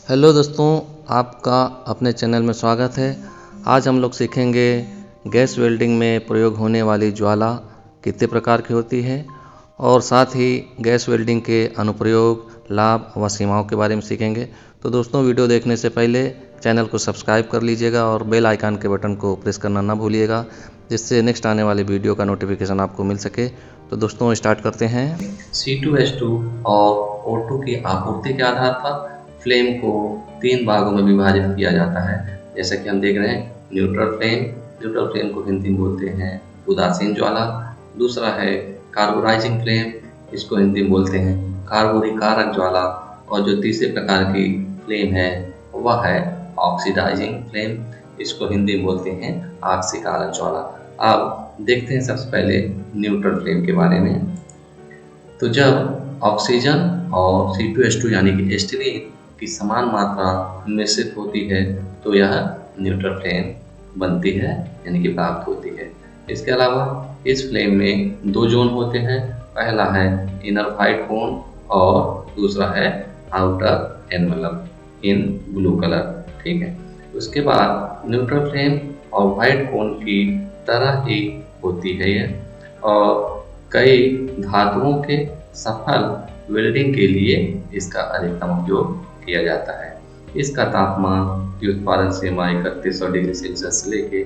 Hello दोस्तों, आपका अपने चैनल में स्वागत है। आज हम लोग सीखेंगे गैस वेल्डिंग में प्रयोग होने वाली ज्वाला कितने प्रकार की होती है और साथ ही गैस वेल्डिंग के अनुप्रयोग, लाभ व सीमाओं के बारे में सीखेंगे। तो दोस्तों, वीडियो देखने से पहले चैनल को सब्सक्राइब कर लीजिएगा और बेल आइकन के बटन को प्रेस करना ना भूलिएगा, जिससे नेक्स्ट आने वाली वीडियो का नोटिफिकेशन आपको मिल सके। तो दोस्तों, स्टार्ट करते हैं। C2H2 और O2 की आपूर्ति के आधार पर फ्लेम को 3 भागों में विभाजित किया जाता है। जैसे कि हम देख रहे हैं न्यूट्रल फ्लेम को हिंदी में बोलते हैं उदासीन ज्वाला। दूसरा है कार्बोराइजिंग फ्लेम, इसको हिंदी में बोलते हैं कार्बोरिकारक ज्वाला। और जो तीसरे प्रकार की फ्लेम है वह है ऑक्सीडाइजिंग फ्लेम, इसको हिंदी में बोलते हैं आक्सीकारक ज्वाला। अब देखते हैं सबसे पहले न्यूट्रल फ्लेम के बारे में। तो जब ऑक्सीजन और C2H2 यानी कि एस्टिलीन की समान मात्रा मिश्रित होती है तो यह न्यूट्रल फ्लेम बनती है, यानी कि प्राप्त होती है। इसके अलावा इस फ्लेम में 2 जोन होते हैं। पहला है इनर व्हाइट कोन और दूसरा है outer envelope in blue colour. ठीक है, उसके बाद न्यूट्रल फ्लेम और व्हाइट कोन की तरह ही होती है यह, और कई धातुओं के सफल वेल्डिंग के लिए इसका अधिकतम उपयोग किया जाता है। इसका तापमान की उत्पादन सीमा 3100 डिग्री सेल्सियस से लेके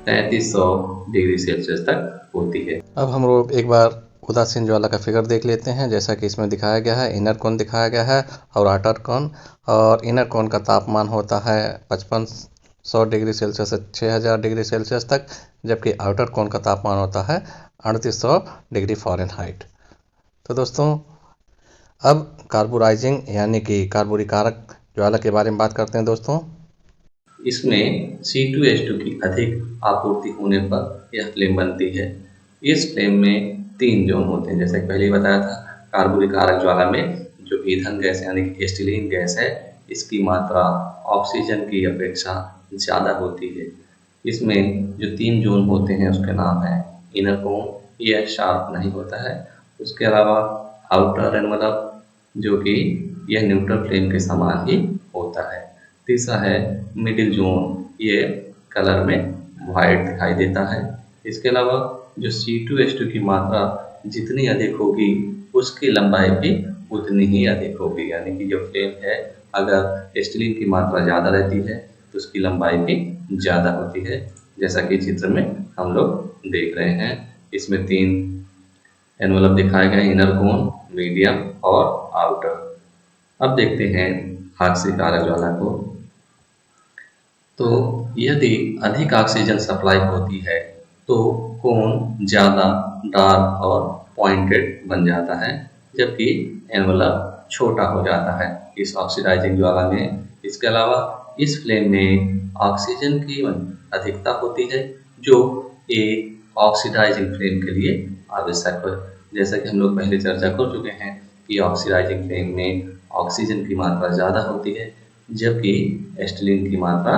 3300 डिग्री सेल्सियस तक होती है। अब हम लोग एक बार उदासीन ज्वाला का फिगर देख लेते हैं। जैसा कि इसमें दिखाया गया है, इनर कोन दिखाया गया है और आउटर कोन। और इनर कोन का तापमान होता है 5500 डिग्री सेल्सियस से 6000 डिग्री सेल्सियस तक, जबकि आउटर कोन का तापमान होता है 3800 डिग्री फ़ारेनहाइट। तो दोस्तों, अब कार्बोराइजिंग यानी कि कार्बोरिकारक ज्वाला के बारे में बात करते हैं। दोस्तों, इसमें C2H2 की अधिक आपूर्ति होने पर यह फ्लेम बनती है। इस फ्लेम में 3 जोन होते हैं, जैसे पहले ही बताया था। कार्बोरिकारक ज्वाला में जो ईंधन गैस यानी कि एस्टिलीन गैस है, इसकी मात्रा ऑक्सीजन की अपेक्षा ज़्यादा होती है। इसमें जो 3 जोन होते हैं उसके नाम है इनर कोन, यह शार्प नहीं होता है। उसके अलावा आउटर एनवलप, जो कि यह न्यूट्रल फ्लेम के समान ही होता है। तीसरा है मिडिल जोन, ये कलर में वाइट दिखाई देता है। इसके अलावा जो C2H2 की मात्रा जितनी अधिक होगी उसकी लंबाई भी उतनी ही अधिक होगी, यानी कि जो फ्लेम है, अगर एस्टिलीन की मात्रा ज़्यादा रहती है तो उसकी लंबाई भी ज़्यादा होती है, जैसा कि चित्र में हम लोग देख रहे हैं। इसमें 3 एनवलप दिखाए गए, इनर कोन, मीडियम और आउटर। अब देखते हैं आक्सीकारक ज्वाला को। तो यदि अधिक ऑक्सीजन सप्लाई होती है तो कोन ज़्यादा डार्क और पॉइंटेड बन जाता है, जबकि एनवलप छोटा हो जाता है इस ऑक्सीडाइजिंग ज्वाला में। इसके अलावा इस फ्लेम में ऑक्सीजन की अधिकता होती है, जो एक ऑक्सीडाइजिंग फ्लेम के लिए आवश्यक है। जैसा कि हम लोग पहले चर्चा कर चुके हैं कि ऑक्सीडाइजिंग फ्लेम में ऑक्सीजन की मात्रा ज़्यादा होती है, जबकि एस्टिलीन की मात्रा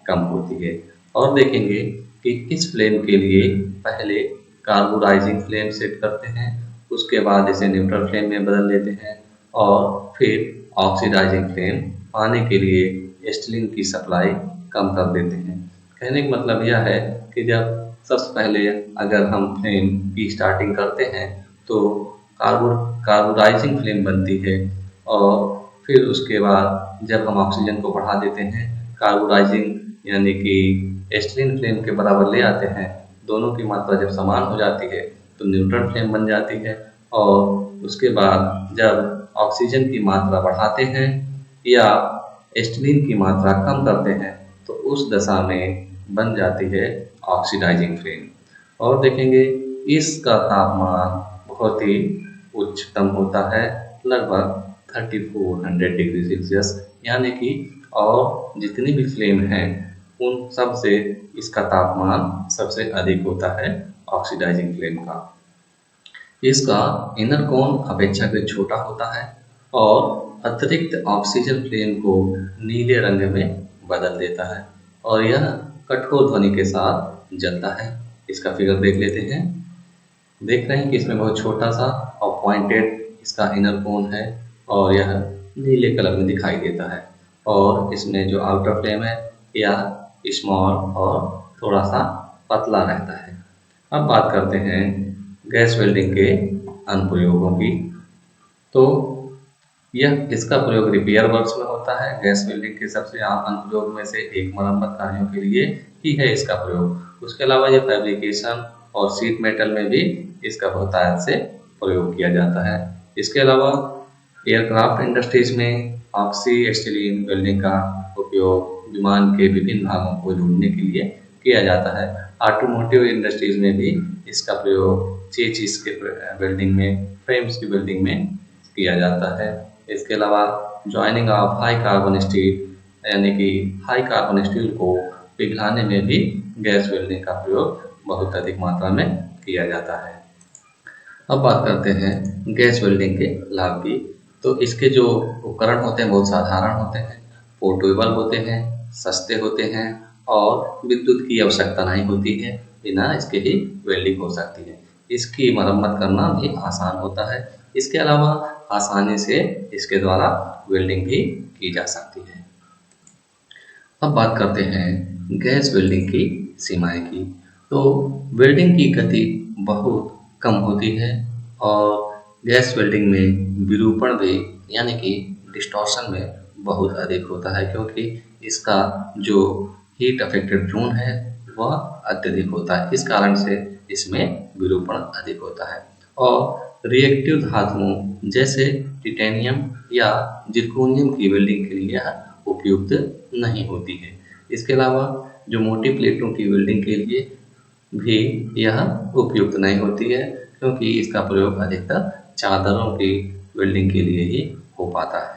कम होती है। और देखेंगे कि इस फ्लेम के लिए पहले कार्बोराइजिंग फ्लेम सेट करते हैं, उसके बाद इसे न्यूट्रल फ्लेम में बदल देते हैं और फिर ऑक्सीडाइजिंग फ्लेम पाने के लिए एस्टिलीन की सप्लाई कम कर देते हैं। कहने का मतलब यह है कि जब सबसे पहले अगर हम फ्लेम की स्टार्टिंग करते हैं तो कार्बोराइजिंग फ्लेम बनती है, और फिर उसके बाद जब हम ऑक्सीजन को बढ़ा देते हैं, कार्बोराइजिंग यानी कि एस्टिलीन फ्लेम के बराबर ले आते हैं, दोनों की मात्रा जब समान हो जाती है तो न्यूट्रल फ्लेम बन जाती है। और उसके बाद जब ऑक्सीजन की मात्रा बढ़ाते हैं या एस्टिलीन की मात्रा कम करते हैं तो उस दशा में बन जाती है ऑक्सीडाइजिंग फ्लेम। और देखेंगे इसका तापमान बहुत ही उच्चतम होता है, लगभग 3400 डिग्री सेल्सियस, यानी कि और जितनी भी फ्लेम हैं उन सब से इसका तापमान सबसे अधिक होता है ऑक्सीडाइजिंग फ्लेम का। इसका इनर कोन अपेक्षाकृत छोटा होता है और अतिरिक्त ऑक्सीजन फ्लेम को नीले रंग में बदल देता है, और यह कठोर ध्वनि के साथ जलता है। इसका फिगर देख लेते हैं। देख रहे हैं कि इसमें बहुत छोटा सा और पॉइंटेड इसका इनर कोन है और यह नीले कलर में दिखाई देता है। और इसमें जो आउटर फ्लेम है यह स्मॉल और थोड़ा सा पतला रहता है। अब बात करते हैं गैस वेल्डिंग के अनुप्रयोगों की। तो इसका प्रयोग रिपेयर वर्क्स में होता है। गैस वेल्डिंग के सबसे आम अनुप्रयोग में से एक मरम्मत कार्यों के लिए ही है इसका प्रयोग। उसके अलावा ये फैब्रिकेशन और शीट मेटल में भी इसका बहुतायत से प्रयोग किया जाता है। इसके अलावा एयरक्राफ्ट इंडस्ट्रीज में ऑक्सी स्टीलिन वेल्डिंग का उपयोग विमान के विभिन्न भागों को जोड़ने के लिए किया जाता है। ऑटोमोटिव इंडस्ट्रीज में भी इसका प्रयोग चेसिस के वेल्डिंग में, फ्रेम्स की वेल्डिंग में किया जाता है। इसके अलावा joining of high carbon steel यानी कि हाई कार्बन स्टील को पिघलाने में भी गैस वेल्डिंग का प्रयोग बहुत अधिक मात्रा में किया जाता है। अब बात करते हैं गैस वेल्डिंग के लाभ की। तो इसके जो उपकरण होते हैं बहुत साधारण होते हैं, पोर्टेबल होते हैं, सस्ते होते हैं और विद्युत की आवश्यकता नहीं होती है, बिना इसके ही वेल्डिंग हो सकती है। इसकी मरम्मत करना भी आसान होता है। इसके अलावा आसानी से इसके द्वारा वेल्डिंग भी की जा सकती है। अब बात करते हैं गैस वेल्डिंग की सीमाएं की। तो वेल्डिंग की गति बहुत कम होती है और गैस वेल्डिंग में विरूपण भी यानी कि डिस्टॉर्शन में बहुत अधिक होता है, क्योंकि इसका जो हीट अफेक्टेड जोन है वह अत्यधिक होता है। इस कारण से इसमें विरूपण अधिक होता है और रिएक्टिव धातुओं जैसे टिटेनियम या जिरकोनियम की वेल्डिंग के लिए यह उपयुक्त नहीं होती है। इसके अलावा जो मोटी प्लेटों की वेल्डिंग के लिए भी यह उपयुक्त नहीं होती है, क्योंकि इसका प्रयोग अधिकतर चादरों की वेल्डिंग के लिए ही हो पाता है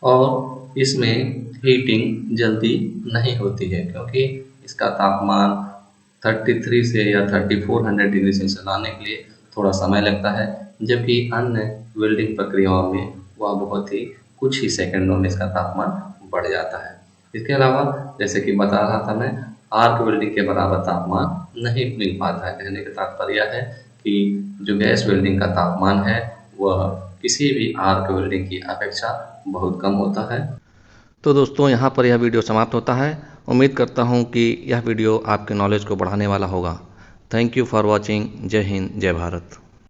और इसमें हीटिंग जल्दी नहीं होती है, क्योंकि इसका तापमान 33 से या 3400 डिग्री सेल्सियस लाने के लिए थोड़ा समय लगता है, जबकि अन्य वेल्डिंग प्रक्रियाओं में वह बहुत ही कुछ ही सेकंडों में इसका तापमान बढ़ जाता है। इसके अलावा जैसे कि बता रहा था मैं, आर्क वेल्डिंग के बराबर तापमान नहीं मिल पाता है। कहने का तात्पर्य है कि जो गैस वेल्डिंग का तापमान है वह किसी भी आर्क वेल्डिंग की अपेक्षा बहुत कम होता है। तो दोस्तों, यहाँ पर यह वीडियो समाप्त होता है। उम्मीद करता हूँ कि यह वीडियो आपके नॉलेज को बढ़ाने वाला होगा। Thank you for watching. जय हिंद, जय भारत।